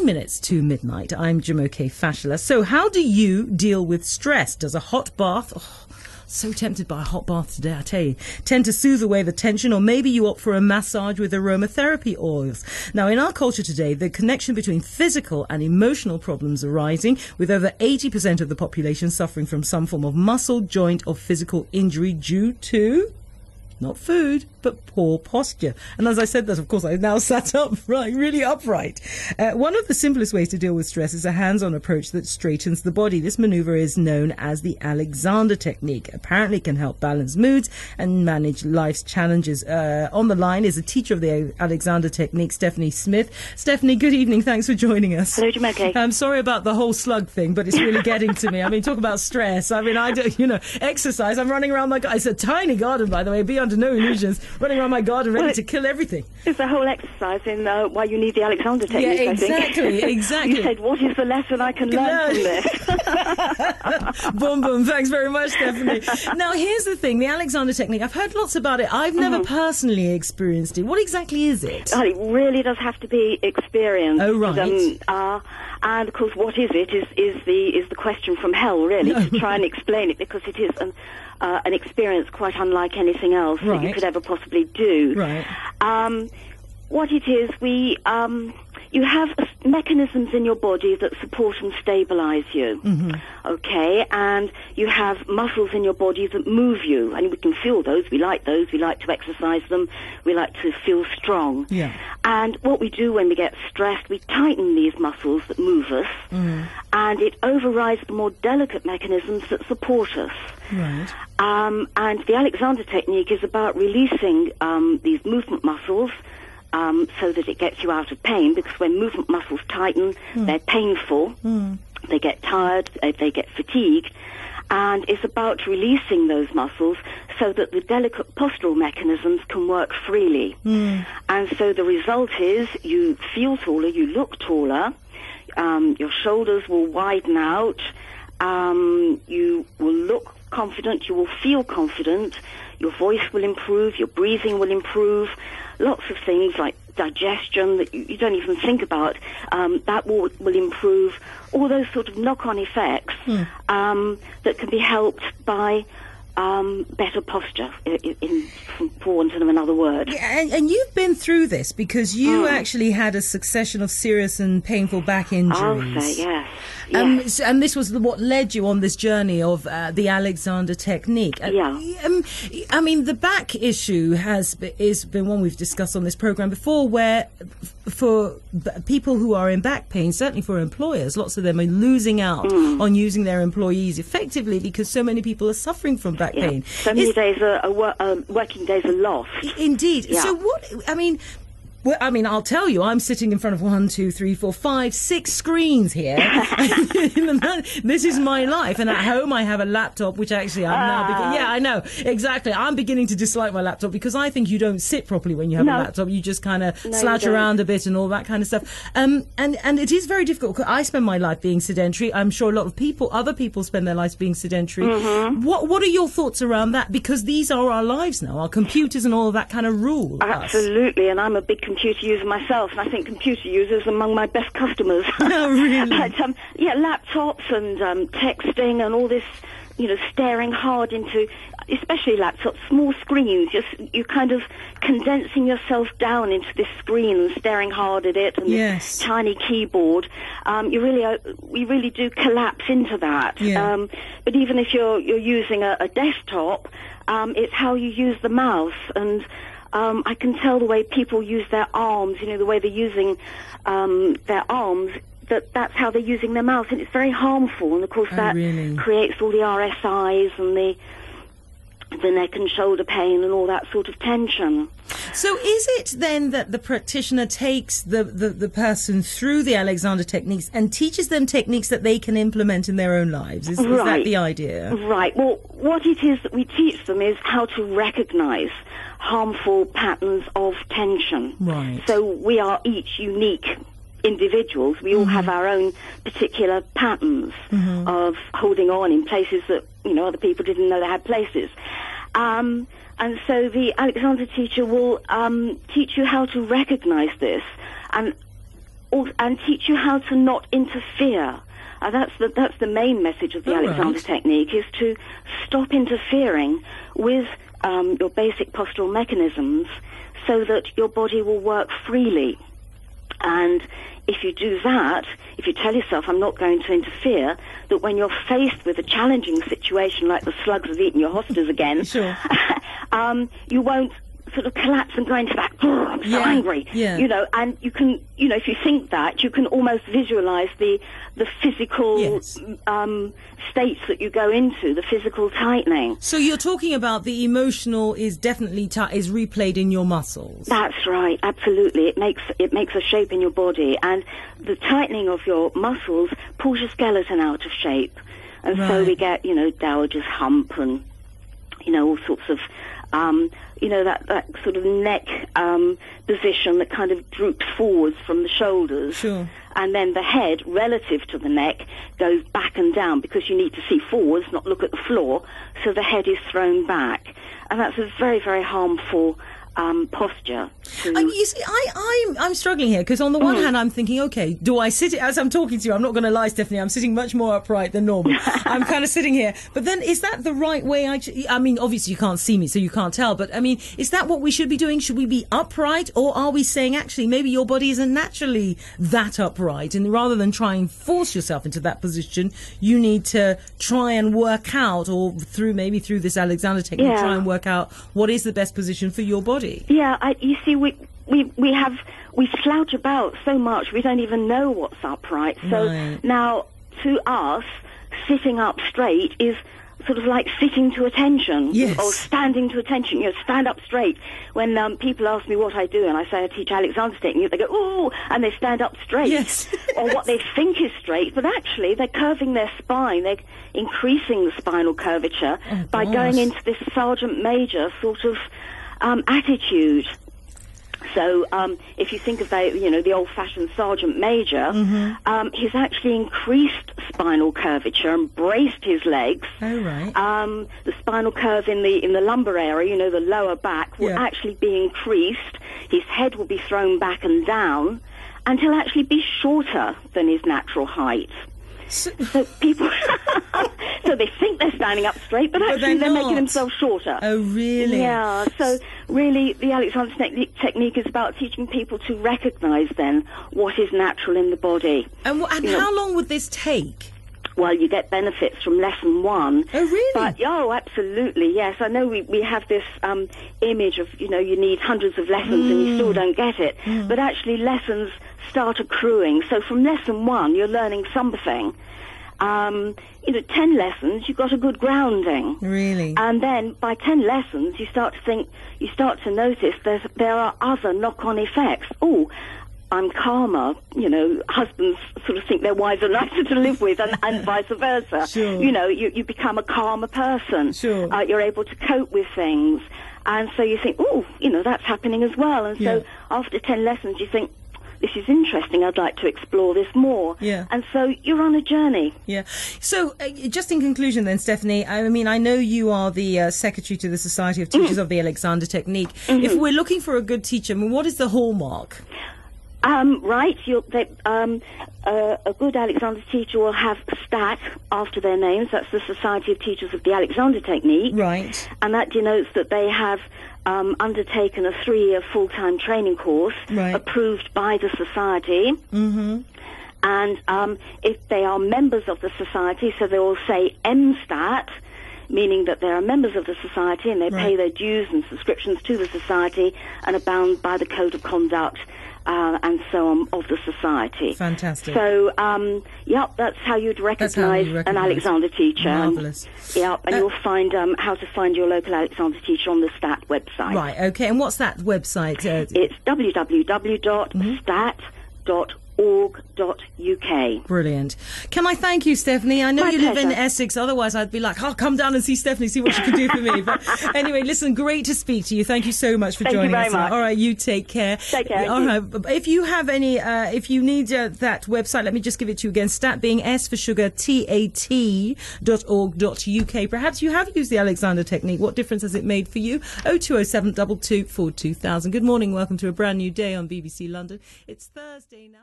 9 minutes to midnight. I'm Jumoke Fashola. So how do you deal with stress? Does a hot bath... So tempted by a hot bath today, I tell you. Tend to soothe away the tension, or maybe you opt for a massage with aromatherapy oils. Now, in our culture today, the connection between physical and emotional problems are rising, with over 80% of the population suffering from some form of muscle, joint, or physical injury due to... not food, but poor posture. And as I said that, of course, I now sat upright, really upright. One of the simplest ways to deal with stress is a hands-on approach that straightens the body. This maneuver is known as the Alexander technique. Apparently it can help balance moods and manage life's challenges. On the line is a teacher of the Alexander technique, Stephanie Smith. Stephanie, good evening. Thanks for joining us. Hello, Jumoke. I'm sorry about the whole slug thing, but it's really getting to me. I mean, talk about stress. I mean, I do, exercise. I'm running around my garden. It's a tiny garden, by the way. Be under no illusions. Running around my garden ready to kill everything. It's the whole exercise in why you need the Alexander technique, yeah, exactly, I think. Exactly. You said, what is the lesson I can learn from this? Boom, boom. Thanks very much, Stephanie. Now, here's the thing. The Alexander technique, I've heard lots about it. I've never personally experienced it. What exactly is it? It really does have to be experienced. Oh, right. And, of course, what is it is the question from hell, really, to try and explain it, because it is an experience quite unlike anything else that you could ever possibly do. Right. What it is, you have mechanisms in your body that support and stabilize you, okay? And you have muscles in your body that move you, and we can feel those. We like those. We like to exercise them. We like to feel strong. Yeah. And what we do when we get stressed, we tighten these muscles that move us, and it overrides the more delicate mechanisms that support us. Right. And the Alexander technique is about releasing these movement muscles, so that it gets you out of pain, because when movement muscles tighten, they're painful, they get tired, they get fatigued, and it's about releasing those muscles so that the delicate postural mechanisms can work freely. And so the result is you feel taller, you look taller, your shoulders will widen out, you will look confident, you will feel confident, your voice will improve, your breathing will improve, lots of things like digestion that you don't even think about, that will improve. All those sort of knock-on effects that can be helped by better posture, for want of another word. Yeah, and you've been through this because you actually had a succession of serious and painful back injuries. I'll say, yes. And this was what led you on this journey of the Alexander technique. I mean, the back issue is been one we've discussed on this program before, where for people who are in back pain, certainly for employers, lots of them are losing out on using their employees effectively because so many people are suffering from back pain. So many days working days are lost. Indeed. Yeah. So what, I mean, I'll tell you, I'm sitting in front of 1, 2, 3, 4, 5, 6 screens here. This is my life. And at home, I have a laptop, which actually I'm now... Yeah, I know. Exactly. I'm beginning to dislike my laptop because I think you don't sit properly when you have a laptop. You just kind of slouch around a bit and all that kind of stuff. And it is very difficult. I spend my life being sedentary. I'm sure a lot of other people spend their lives being sedentary. What are your thoughts around that? Because these are our lives now. Our computers and all of that kind of rule Absolutely. And I'm a big computer user myself, and I think computer users are among my best customers. Oh, really? But, laptops and texting and all this, staring hard into, especially laptops, small screens. You're kind of condensing yourself down into this screen and staring hard at it, and this tiny keyboard. We really do collapse into that. Yeah. But even if you're using a desktop, it's how you use the mouse, and I can tell the way people use their arms, the way they're using their arms, that's how they're using their mouse, and it's very harmful. And, of course, that creates all the RSIs and the neck and shoulder pain and all that sort of tension. So is it then that the practitioner takes the person through the Alexander techniques and teaches them techniques that they can implement in their own lives? Is that the idea? Right. Well, what it is that we teach them is how to recognize harmful patterns of tension. Right. So we are each unique individuals. We all have our own particular patterns of holding on in places that, other people didn't know they had places. And so the Alexander teacher will teach you how to recognize this. And and teach you how to not interfere. That's the main message of the Alexander technique, is to stop interfering with your basic postural mechanisms so that your body will work freely. And if you do that, if you tell yourself, I'm not going to interfere, that when you're faced with a challenging situation like the slugs have eaten your hostas again, sure. You won't sort of collapse and go into that, I'm so angry, and you can, if you think that, you can almost visualize the physical states that you go into, the physical tightening. So you're talking about the emotional is definitely is replayed in your muscles. That's right, absolutely. It makes a shape in your body, and the tightening of your muscles pulls your skeleton out of shape, and so we get, dowager's hump and, all sorts of, that sort of neck position that kind of droops forwards from the shoulders. Sure. And then the head, relative to the neck, goes back and down because you need to see forwards, not look at the floor, so the head is thrown back. And that's a very, very harmful posture. You see, I'm struggling here because on the one hand I'm thinking, okay, do I sit as I'm talking to you? I'm not going to lie, Stephanie. I'm sitting much more upright than normal. I'm kind of sitting here, but then is that the right way? I mean, obviously you can't see me, so you can't tell. But I mean, is that what we should be doing? Should we be upright, or are we saying actually maybe your body isn't naturally that upright, and rather than try and force yourself into that position, you need to try and work out, or through this Alexander technique, try and work out what is the best position for your body. Yeah, you see, we slouch about so much we don't even know what's upright. So now, to us, sitting up straight is sort of like sitting to attention, or standing to attention. Stand up straight. When people ask me what I do, and I say I teach Alexander's technique, they go, "Ooh," and they stand up straight, or what they think is straight, but actually they're curving their spine. They're increasing the spinal curvature by going into this sergeant major sort of attitude. So if you think of the old-fashioned sergeant major, he's actually increased spinal curvature and braced his legs. Oh, right. The spinal curve in the lumbar area, the lower back, will actually be increased. His head will be thrown back and down, and he'll actually be shorter than his natural height. So people, so they think they're standing up straight, but actually they're making themselves shorter. Oh, really? Yeah. So really, the Alexander technique is about teaching people to recognise then what is natural in the body. And how long would this take? Well, you get benefits from lesson 1. Oh, really? But, absolutely, yes. I know we have this image of, you need hundreds of lessons and you still don't get it. But actually, lessons start accruing. So from lesson 1, you're learning something. 10 lessons, you've got a good grounding. Really? And then by 10 lessons, you start to notice there are other knock-on effects. Oh, I'm calmer. Husbands sort of think their wives are nicer to live with, and vice versa. Sure. You become a calmer person. Sure. You're able to cope with things. And so you think, that's happening as well. And so after 10 lessons, you think, this is interesting, I'd like to explore this more. Yeah. And so you're on a journey. Yeah. So just in conclusion then, Stephanie, I mean, I know you are the secretary to the Society of Teachers of the Alexander Technique. If we're looking for a good teacher, I mean, what is the hallmark? Right. A good Alexander teacher will have STAT after their names. That's the Society of Teachers of the Alexander Technique. Right. And that denotes that they have undertaken a 3-year full-time training course approved by the Society. And if they are members of the Society, so they will say MSTAT, meaning that they are members of the Society and they pay their dues and subscriptions to the Society and are bound by the Code of Conduct and so on of the Society. Fantastic. So, that's how you'd recognise an Alexander teacher. Marvellous. And you'll find how to find your local Alexander teacher on the STAT website. Right, okay. And what's that website? It's www.stat.org.uk. Brilliant. Can I thank you, Stephanie? I know you live in Essex, otherwise I'd be like, come down and see Stephanie, see what she can do for me. But anyway, listen, great to speak to you. Thank you so much for joining us. Much. All right, you take care. Take care. All right. If you have any, if you need that website, let me just give it to you again. STAT being S for sugar, TAT.org.uk. Perhaps you have used the Alexander Technique. What difference has it made for you? 0207 22 42 2000. Good morning. Welcome to a brand new day on BBC London. It's Thursday now.